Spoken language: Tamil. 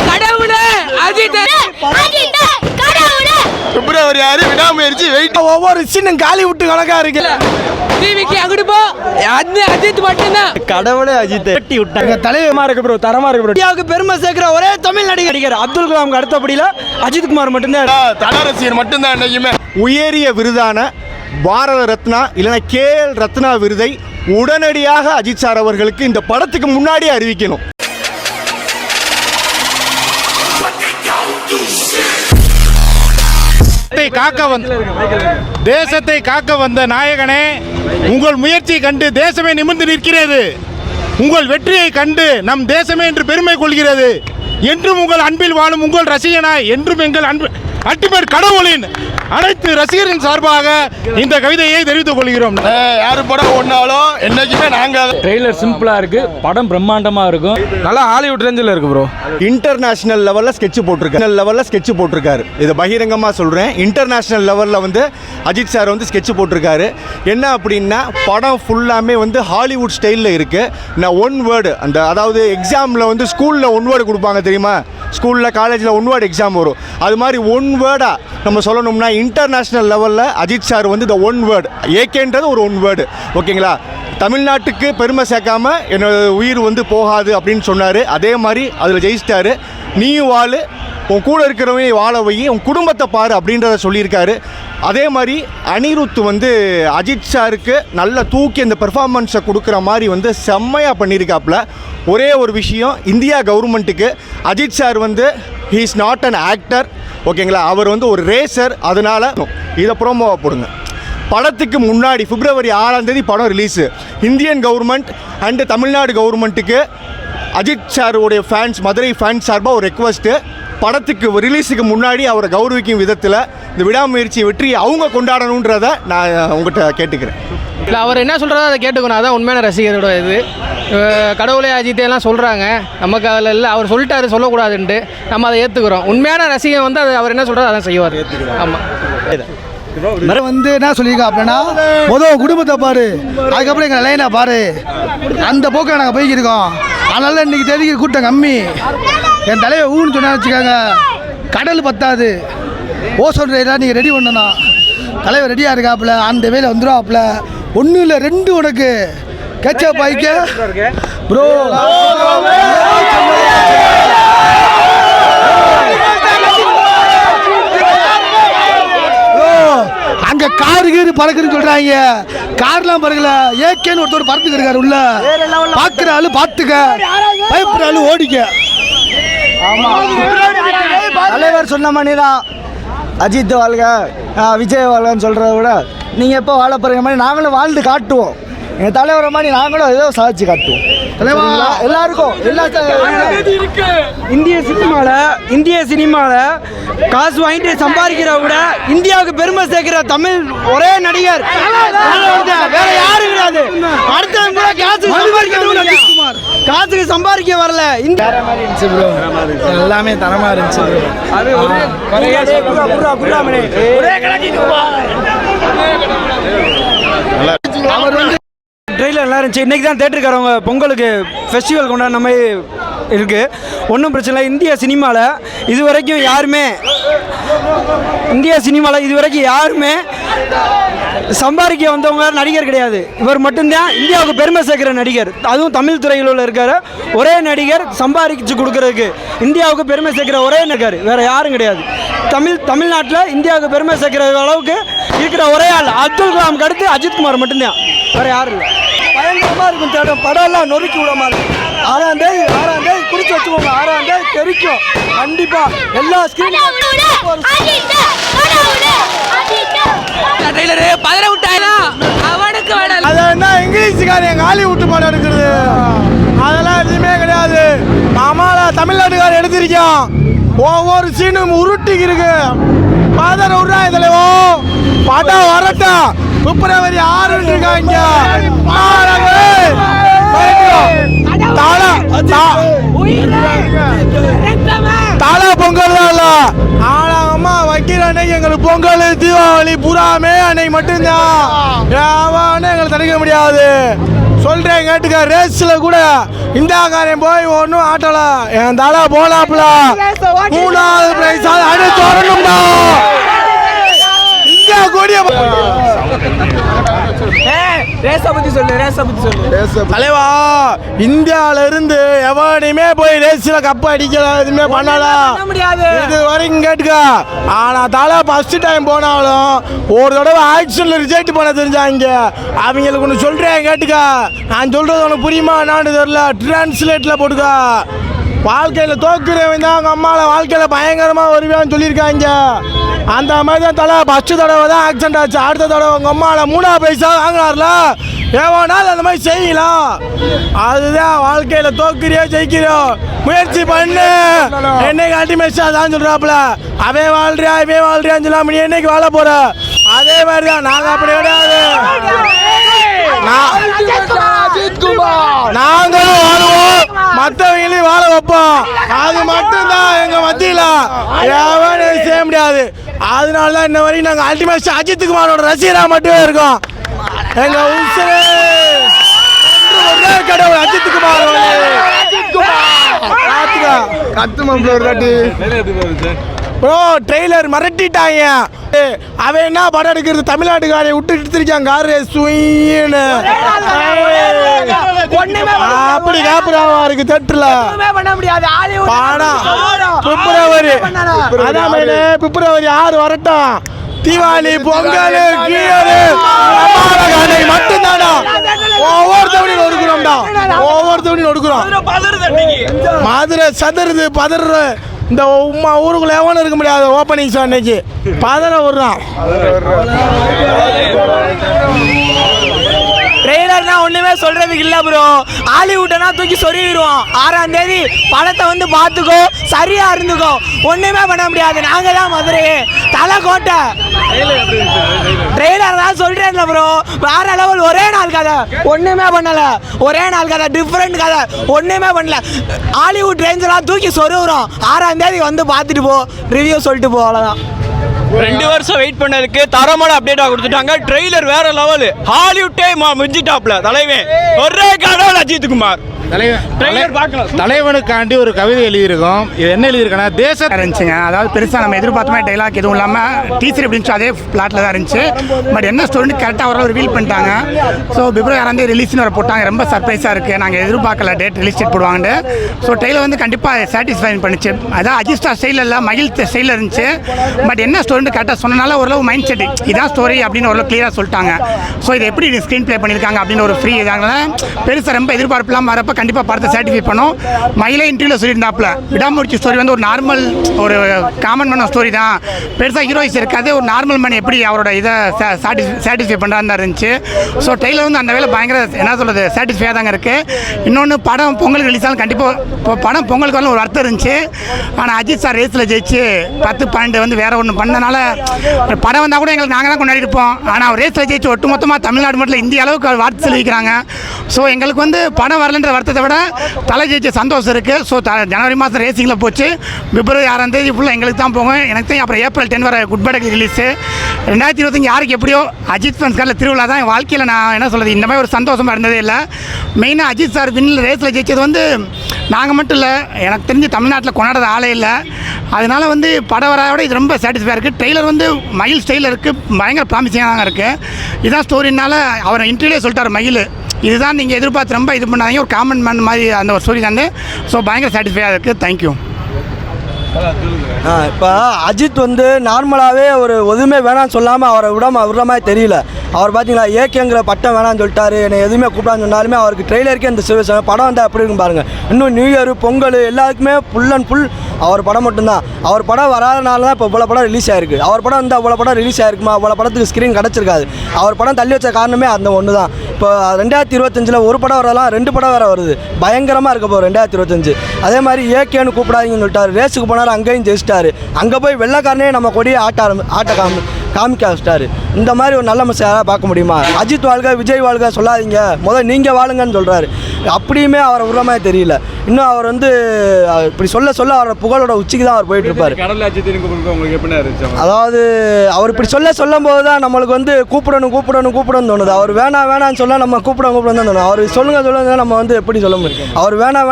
கடவுளே அஜித் பிப்ரவரி 6 விடாமுயற்சி வெயிட். ஒவ்வொரு சீனும் காலி விட்டு கணக்கா இருக்கு. டிவிக்கு அங்கிட்டு போ, அஜித் மட்டும்தான். கடவுளே அஜித் வெட்டி விட்டாங்க. தலைவமா இருக்கு ப்ரோ, தரமா இருக்கு ப்ரோ. இந்தியாவுக்கு பெருமை சேர்க்கிற ஒரே தமிழ் நடிகர் அப்துல் கலாமுக்கு அடுத்தபடியில அஜித் குமார் மட்டும்தான். தல ரசிகர் மட்டும்தான் என்னைக்குமே. உயரிய விருதான பாரத ரத்னா இல்லைன்னா KL ரத்னா விருதை உடனடியாக அஜித் சார் அவர்களுக்கு இந்த படத்துக்கு முன்னாடியே அறிவிக்கணும். தேசத்தை காக்க வந்த நாயகனே, உங்கள் முயற்சியை கண்டு தேசமே நிமிர்ந்து நிற்கிறது. உங்கள் வெற்றியை கண்டு நம் தேசமே என்று பெருமை கொள்கிறது. என்றும் உங்கள் அன்பில் வாழும் உங்கள் ரசிகனாய், என்றும் எங்கள் அன்பு அல்டிமேட் கடவுளின் அனைத்து ரசிகரின் சார்பாக இந்த கவிதையை தெரிவித்துக் கொள்கிறோம். யாரு படம் ஒன்னாலும் என்னைக்குமே நாங்க. ட்ரெய்லர் சிம்பிளா இருக்கு, படம் பிரம்மாண்டமா இருக்கும். நல்லா ஹாலிவுட் ரேஞ்சில் இருக்கு ப்ரோ. இன்டர்நேஷனல் லெவலில் ஸ்கெட்ச் போட்டிருக்காரு. இதை பகிரங்கமாக சொல்கிறேன். இன்டர்நேஷனல் லெவலில் வந்து அஜித் சார் வந்து ஸ்கெட்ச் போட்டிருக்காரு. என்ன அப்படின்னா படம் ஃபுல்லாமே வந்து ஹாலிவுட் ஸ்டைலில் இருக்குது. நான் ஒன் வேர்டு அந்த அதாவது எக்ஸாமில் வந்து ஸ்கூலில் ஒன் வேர்டு கொடுப்பாங்க தெரியுமா, ஸ்கூலில் காலேஜில் ஒன் வேர்டு எக்ஸாம் வரும். அது மாதிரி ஒன் வேர்டாக நம்ம சொல்லணும்னா இன்டர்நேஷ்னல் லெவலில் அஜித் சார் வந்து இந்த ஒன் வேர்டு ஏகேன்றது ஒரு ஒன் வேர்டு, ஓகேங்களா. தமிழ்நாட்டுக்கு பெருமை சேர்க்காம என்னோட உயிர் வந்து போகாது அப்படின்னு சொன்னார். அதே மாதிரி அதில் ஜெயிச்சிட்டாரு. நீயும் வாழு, உன் கூட இருக்கிறவங்க வாழ வை, உன் குடும்பத்தை பாரு அப்படின்றத சொல்லியிருக்காரு. அதே மாதிரி அனிருத் வந்து அஜித் சாருக்கு நல்ல தூக்கி அந்த பெர்ஃபார்மன்ஸை கொடுக்குற மாதிரி வந்து செம்மையாக பண்ணியிருக்காப்புல. ஒரே ஒரு விஷயம், இந்தியா கவர்மெண்ட்டுக்கு அஜித் சார் வந்து he is not an actor, ஓகேங்களா. அவர் வந்து ஒரு ரேசர். அதனால் இதை ப்ரோமோவாக போடுங்க. படத்துக்கு முன்னாடி பிப்ரவரி 6 படம் release. Indian government and Tamil Nadu கவர்மெண்ட்டுக்கு அஜித் சாருடைய ஃபேன்ஸ், மதுரை ஃபேன்ஸ் சார்பாக ஒரு ரெக்வஸ்ட்டு, படத்துக்கு ரிலீஸுக்கு முன்னாடி அவரை கௌரவிக்கும் விதத்தில் இந்த விடாமுயற்சி வெற்றியை அவங்க கொண்டாடணுன்றதை நான் உங்கள்கிட்ட கேட்டுக்கிறேன். இல்லை, அவர் என்ன சொல்கிறதோ அதை கேட்டுக்கணும். அதான் உண்மையான ரசிகரோட இது. கடவுளே அஜித்தேலாம் சொல்கிறாங்க, நமக்கு அதில் இல்லை. அவர் சொல்லிட்டாரு சொல்லக்கூடாதுன்ட்டு நம்ம அதை ஏற்றுக்கிறோம். உண்மையான ரசிகன் வந்து அது அவர் என்ன சொல்கிறதோ அதான் செய்வார். ஆமாம். வந்து என்ன சொல்லியிருக்கா அப்படின்னா, மொதல் குடும்பத்தை பாரு, அதுக்கப்புறம் எங்கள் லைனை பாரு, அந்த போக்கில் நாங்கள் போய்க்கிருக்கோம். அதனால இன்னைக்கு தேதிக்கு கூட்டம் கம்மி. என் தலைவர் ஊன்னு சொன்னா வச்சுக்காங்க, கடல் பத்தாது, ஓசோன் ரயிலாக நீங்கள் ரெடி பண்ணணும். தலைவர் ரெடியாக இருக்காப்புல, அந்த வேலை வந்துடுவாப்புல. ஒன்றும் இல்லை, 2 உனக்கு கேட்சா பாய்க்க ப்ரோ. அங்க காரு கீரு பறக்குன்னு சொல்றாங்க, கார்லாம் பறக்கல. ஏகேன்னு ஒருத்தர் பறந்துக்கு இருக்காரு உள்ள. பாக்குற ஆளு பாத்துக்க, பயப்படுற ஆளு ஓடிக்க. தலைவர் சொன்ன மாதிரி தான் அஜித் வாழ்க விஜய் வாழ்கன்னு சொல்கிறத விட நீங்கள் எப்போ வாழ போகிற மாதிரி நாங்களும் வாழ்ந்து காட்டுவோம். எங்கள் தலைவரை மாதிரி நாங்களும் ஏதோ சாதிச்சு காட்டுவோம். எல்லாருக்கும் இந்திய சினிமாவில் காசு வாங்கிட்டு சம்பாதிக்கிறத விட இந்தியாவுக்கு பெருமை சேர்க்கிற தமிழ் ஒரே நடிகர் வேற யாரும் கிடையாது. அடுத்தவங்க கூட காசுக்கு சம்பாதிக்க வரல. எல்லாமே தரமா இருந்துச்சு. அவர் வந்து ட்ரெயிலர் நல்லா இருந்துச்சு. இன்றைக்கி தான் தேட்டருக்காரவங்க பொங்கலுக்கு ஃபெஸ்டிவல் கொண்டாடின மாதிரி இருக்குது. ஒன்றும் பிரச்சனை இல்லை. இந்திய சினிமாவில் இதுவரைக்கும் யாருமே சம்பாதிக்க வந்தவங்க நடிகர் கிடையாது. இவர் மட்டும்தான் இந்தியாவுக்கு பெருமை சேர்க்கிற நடிகர். அதுவும் தமிழ் துறையில் இருக்கிற ஒரே நடிகர், சம்பாதிச்சு கொடுக்கறதுக்கு இந்தியாவுக்கு பெருமை சேர்க்கிற ஒரே நடிகர் வேறு யாரும் கிடையாது. தமிழ்நாட்டில் இந்தியாவுக்கு பெருமை சேர்க்கிற அளவுக்கு இருக்கிற ஒரே ஆள் அப்துல் கலாமுக்கு அடுத்து அஜித் குமார் மட்டும்தான், வேறு யாரும் இல்லை. பயங்கரமாக இருக்கும் தேடம். படம் எல்லாம் நொறுக்கி விட மாதிரி. 6ஆம் தேதி குறித்து வச்சுக்கோங்க. 6ஆம் தேதி தெரிக்கும் கண்டிப்பாக எல்லா ஸ்கிரீனும். அது என்ன இங்கிலீஷுக்கார எங்கள் ஹாலிவுட் படம் எடுக்கிறது, அதெல்லாம் எதுவுமே கிடையாது. நம்மளால் தமிழ்நாட்டுக்காரர் எடுத்திருக்கோம். ஒவ்வொரு சீனும் உருட்டிக்கு இருக்கு. பாதர் விட்றா இதுலவோ படம் வரட்டும். பிப்ரவரி 6 இருக்காங்க. தாளா பொங்கல் தான் இல்லை, ஆளாகமா வைக்கிற அன்னைக்கு எங்களுக்கு பொங்கல் தீபாவளி பூராமே அன்னைக்கு மட்டும்தான். எவனும் எங்களை தடுக்க முடியாது. சொல்றேன் கேட்டுக்க. ரேஸ்ல கூட இந்தாக்காரன் போய் ஒன்றும் ஆட்டல, என் தலை போனாப்புல 3வது பிரைஸ் அடுத்து வரணும்டா. இந்தியா கூடிய தலைவா, இந்தியாவில இருந்து எவனையுமே போய் ரேஸ்ல கப்பு அடிக்கல, எதுவுமே பண்ணலாம் இது வரைக்கும் கேட்டுக்க. ஆனா தலை ஃபர்ஸ்ட் டைம் போனாலும் ஒரு தடவை ஆக்ஷன்ல ரிஜெக்ட் பண்ண தெரிஞ்சாங்க. அவங்களுக்கு ஒன்று சொல்றேன் கேட்டுக்க. நான் சொல்றது உனக்கு புரியுமா என்னான்னு தெரியல, டிரான்ஸ்லேட்ல போட்டுக்க. வாழ்க்கையில் தோக்குறவன் தான் அவங்க அம்மாவில் வாழ்க்கையில் பயங்கரமாக வருவான்னு சொல்லியிருக்காங்க. அந்த மாதிரி தான் தலை ஃபஸ்ட்டு தடவை தான் ஆக்சிடென்ட் ஆச்சு. அடுத்த தடவை உங்கள் அம்மாவில் 3வது பைசா வாங்கினார்ல, எவனாலும் அந்த மாதிரி செய்யலாம். அதுதான் வாழ்க்கையில் தோக்குறியோ ஜெயிக்கிறியோ முயற்சி பண்ணு. என்னைக்கு அல்டிமேட்ஸா தான் சொல்கிறாப்புல, அவன் வாழ்றியா இவன் வாழ்றியான்னு சொல்லாம நீ என்னைக்கு வாழ போகிற. அதே மாதிரி தான் நாங்கள் அப்படி கிடையாது. நாங்களும் வாழுவோம், மற்றவங்களையும் வாழ வைப்போம். அது மட்டும்தான் எங்க மத்தியில எவனையும் செய்ய முடியாது. அதனால தான் இன்ன வரைக்கும் நாங்கள் அல்டிமேட் அஜித் குமாரோட ரசிகரா மட்டுமே இருக்கோம். எங்க உசுரு கடவுள் அஜித் குமார். ப்ரோ ட்ரெய்லர் மிரட்டிட்டாங்க. அவன் என்ன படம் எடுக்கிறது, தமிழ்நாட்டுக்காரை விட்டு எடுத்திருக்கான் காரு சுயின்னு. அப்படி காப்புறாவா இருக்கு தேட்டர்ல படம். பிப்ரவரி 6 வரட்டும். தீபாவளி பொங்கல் மட்டும்தானா ஒவ்வொருத்தவனையும் ஒடுக்குறோம்டா, ஒவ்வொருத்தவனையும் ஒடுக்குறோம். மதுரை சதுருது பதறு. இந்த ஊருக்குள்ள எவனும் இருக்க முடியாது. ஓப்பனிங் ஷோ அன்னைக்கு பதற விடுறான். ட்ரெய்லர்னா ஒண்ணுமே சொல்றதுக்கு இல்ல ப்ரோ. ஹாலிவுட்டனா தூக்கி சொருவிடுவோம். 6ஆம் தேதி படத்தை வந்து பார்த்துக்கோ, சரியா இருந்துக்கோ. ஒண்ணுமே பண்ண முடியாது. நாங்க தான் மதுரை தலை கோட்டை. ட்ரெய்லர் தான் சொல்றேன்ல ப்ரோ, வேற லெவல். ஒரே நாள் கதை, ஒண்ணுமே பண்ணல. ஒரே நாள் கதை, டிஃப்ரெண்ட் கதை, ஒண்ணுமே பண்ணல. ஹாலிவுட் ரேஞ்செல்லாம் தூக்கி சொருவுறோம். 6ஆம் தேதி வந்து பார்த்துட்டு போ, ரிவ்யூ சொல்லிட்டு போ, அவ்வளோதான். 2 வருஷம் வெயிட் பண்ணதுக்கு தரமான அப்டேட்டா கொடுத்துட்டாங்க. ட்ரெய்லர் வேற லெவல். ஹாலிவுட்டே முடிஞ்சிட்டாப்ல தலைவன். ஒரே கடவுள் அஜித் குமார். தலைவனுக்காண்டி ஒரு கவிதை எழுதியிருக்கோம். இது என்ன எழுதியிருக்கேன்னா, தேசம் இருந்துச்சுங்க. அதாவது பெருசாக நம்ம எதிர்பார்த்தமே டைலாக் எதுவும் இல்லாமல் டீச்சர் எப்படி இருந்துச்சு அதே பிளாட்டில் தான் இருந்துச்சு. பட் என்ன ஸ்டோரின்னு கரெக்டாக ஓரளவு ரிவீல் பண்ணிட்டாங்க. ஸோ பிப்ரவரி 6 ரிலீஸ்னு வர போட்டாங்க. ரொம்ப சர்ப்ரைஸாக இருக்குது. நாங்கள் எதிர்பார்க்கல டேட் ரிலீஸ் டேட் போடுவாங்கன்னு. ஸோ ட்ரெயிலர் வந்து கண்டிப்பாக சாட்டிஸ்ஃபை பண்ணிச்சு. அதான் அஜித் ஸ்டார் ஸ்டைலில் இல்லை, மகிழ் ஸ்டைலில் இருந்துச்சு. பட் என்ன ஸ்டோரின்னு கரெக்டாக சொன்னனால ஓரளவு மைண்ட் செட் இதான் ஸ்டோரி அப்படின்னு ஓரளவு கிளியராக சொல்லிட்டாங்க. ஸோ இது எப்படி ஸ்க்ரீன் ப்ளே பண்ணியிருக்காங்க அப்படின்னு ஒரு ஃப்ரீ இதாங்க. பெருசாக ரொம்ப எதிர்பார்ப்புலாம் வரப்போ கண்டிப்பாக படத்தை சாட்டிஸ்ஃபை பண்ணும். மயிலை இன்டர்வியூவில் சொல்லியிருந்தாப்புல, விடாமுயற்சி ஸ்டோரி வந்து ஒரு நார்மல் ஒரு காமன் மேன் ஸ்டோரி தான், பெருசாக ஹீரோயிஸ் இருக்காது. ஒரு நார்மல் மேன் எப்படி அவரோட இதை சாட்டிஸ்ஃபை பண்ணுறான்னு இருந்துச்சு. ஸோ ட்ரெயிலர் வந்து அந்த வேலை பயங்கர என்ன சொல்கிறது சாட்டிஸ்ஃபையாக தாங்க இருக்குது. இன்னொன்று படம் பொங்கலுக்கு ரிலீஸ் ஆகும். கண்டிப்பாக படம் பொங்கலுக்கு வரல ஒரு அர்த்தம் இருந்துச்சு. ஆனால் அஜித் சார் ரேஸில் ஜெயிச்சு 10-12 வந்து வேறு ஒன்று பண்ணனால படம் வந்தால் கூட எங்களுக்கு நாங்கள் தான் கொண்டாடி இருப்போம். ஆனால் அவர் ரேஸில் ஜெயிச்சு ஒட்டுமொத்தமாக தமிழ்நாடு மட்டும் இந்திய அளவுக்கு வார்த்தை சொல்லிக்கிறாங்க. ஸோ எங்களுக்கு வந்து படம் வரலன்ற வருத்தத்தை விட தலை ஜெயிச்ச சந்தோஷம் இருக்குது. ஸோ ஜனவரி மாதம் ரேசிங்கில் போச்சு. பிப்ரவரி 6ஆம் தேதி ஃபுல்லாக எங்களுக்கு தான் போகும். எனக்கு தான் அப்புறம் ஏப்ரல் 10 வர குட் பை ரிலீஸு. 2025 யாருக்கு எப்படியோ அஜித் ஃபேன்ஸ் காரில் திருவிழா தான். என் வாழ்க்கையில் நான் என்ன சொல்கிறது, இந்த மாதிரி ஒரு சந்தோஷமாக இருந்ததே இல்லை. மெயினாக அஜித் சார் வின்னில் ரேஸில் ஜெயிச்சது வந்து நாங்கள் மட்டும் இல்லை, எனக்கு தெரிஞ்சு தமிழ்நாட்டில் கொண்டாடுற ஆளே இல்லை. அதனால் வந்து படம் வராத இது ரொம்ப சாட்டிஸ்ஃபையாக இருக்குது. ட்ரெய்லர் வந்து மகிழ் ஸ்டைலில் இருக்குது, பயங்கர ப்ராமிசிங்காக தான் இருக்குது. இதுதான் ஸ்டோரினால அவர் இன்டர்வியூலே சொல்லிட்டார் மகிழ், இதுதான் நீங்கள் எதிர்பார்த்து ரொம்ப இது பண்ணாதீங்க, ஒரு காமன் மேன் மாதிரி அந்த ஒரு ஸ்டோரி தான். ஸோ பயங்கர சாட்டிஸ்ஃபையாக இருக்குது. தேங்க்யூ. இப்போ அஜித் வந்து நார்மலாகவே ஒரு எதுவுமே வேணான்னு சொல்லாமல் அவரை விடுற மாதிரி தெரியல. அவர் பார்த்தீங்களா ஏகேங்கிற பட்டம் வேணான்னு சொல்லிட்டாரு, என்னை எதுவுமே கூப்பிடான்னு சொன்னாலுமே அவருக்கு ட்ரெய்லருக்கே அந்த படம் வந்து அப்படி இருக்கும் பாருங்கள். இன்னும் நியூ இயர் பொங்கல் எல்லாருக்குமே ஃபுல் அண்ட் ஃபுல் அவர் படம் மட்டும்தான். அவர் படம் வராதனால தான் இப்போ இவ்வளோ படம் ரிலீஸ் ஆகிருக்கு. அவர் படம் வந்து அவ்வளோ படம் ரிலீஸ் ஆகிருக்குமா, அவ்வளோ படத்துக்கு ஸ்க்ரீன் கிடச்சிருக்காது. அவர் படம் தள்ளி வச்ச காரணமே அந்த ஒன்று தான். இப்போ 2025 ஒரு படம் வரலாம், 2 படம் வேறு வருது. பயங்கரமாக இருக்க போகும் 2025. அதே மாதிரி ஏகேன்னு கூப்பிடாதீங்கன்னு சொல்லிட்டாரு. ரேஸுக்கு போனார், அங்கேயும் ஜெயிச்சிட்டாரு. அங்கே போய் வெள்ளைக்காரனே நம்ம கொடியை ஆட்ட காமிக்க வச்சிட்டாரு. இந்த மாதிரி ஒரு நல்ல மனுஷன் யாராவது பார்க்க முடியுமா? அஜித் வாழ்க விஜய் வாழ்க சொல்லாதீங்க, முதல்ல நீங்கள் வாழுங்கன்னு சொல்கிறாரு. அப்படியுமே அவரை விடுற மாதிரி தெரியல. இன்னும் அவர் வந்து இப்படி சொல்ல சொல்ல அவரோட புகழோட உச்சிக்கு தான் அவர் போயிட்டு இருப்பார். அதாவது அவர் இப்படி சொல்லும் போது தான் நம்மளுக்கு வந்து கூப்பிடணும்னு தோணுது. அவர் வேணான்னு சொல்ல நம்ம கூப்பிடணும் தான் தோணும். அவர் சொல்லுங்க நம்ம வந்து எப்படி சொல்ல முடியும்? அவர் வேணாம்